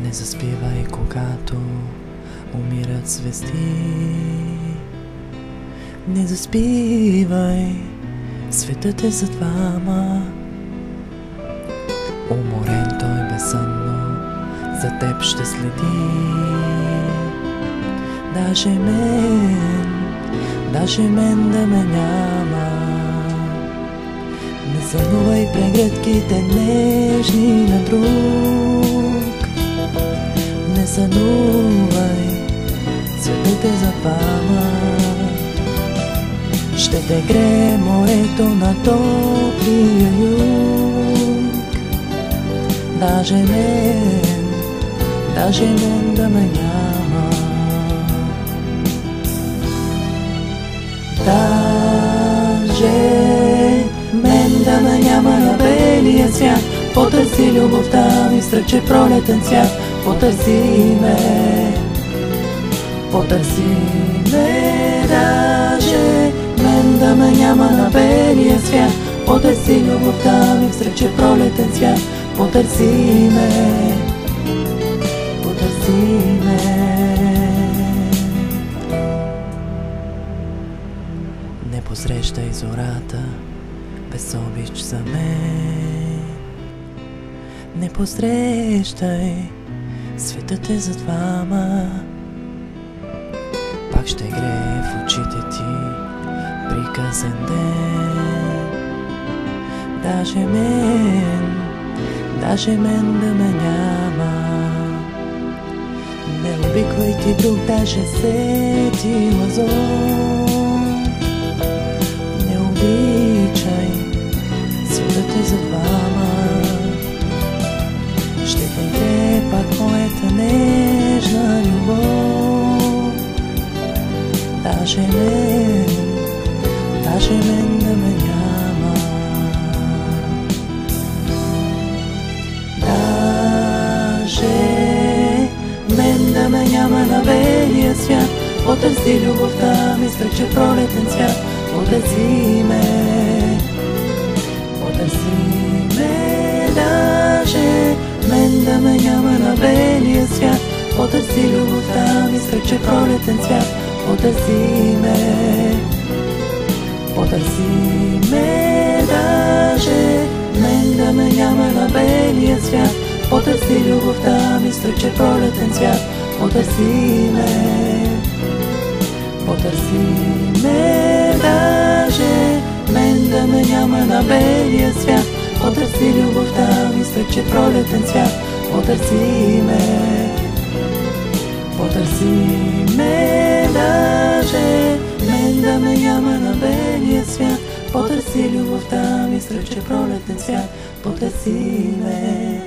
Не заспивай, когато умират звезди. Не заспивай, светът е за двама. Уморен той безсънно за теб ще следи. Даже мен да ме няма. Не сънувай прегръдките нежни на друг. Не сънувай, светът е за двама. Ще те грее морето на топлия юг. Даже мен да ме няма. Даже мен да ме няма на белия свят. Потърси любовта ми в сръче пролетен цвят. Потърси ме, даже мен да ме няма на белия свят. Потърси любовта ми в сръче пролетен цвят. Потърси ме. Не посрещай зората без обич за мен. Не посрещай, светът е за двама. Пак ще грее в очите ти приказен ден. Даже мен да ме няма. Не обиквай ти друг, даже сети лазон. Не обичай, светът е за двама. Ще те грее пак моята нежна любов. Даже мен да ме няма. Даже мен да ме няма на белия свят. Потърси любовта ми сръче пролетен цвят. Потърси ме. Даже мен да ме няма на белия свят. Потърси любовта ми сръче пролетен цвят. Потърси ме. Даже мен да ме няма на белия свят. Потърси любовта ми сръче пролетен цвят. Потърси ме. Даже мен да ме няма на белия свят. Потърси любовта ми сръче пролетен цвят. Потърси ме. Даже мен да ме няма на белия свят. Потърси любовта ми сръче пролетен цвят. Потърси ме.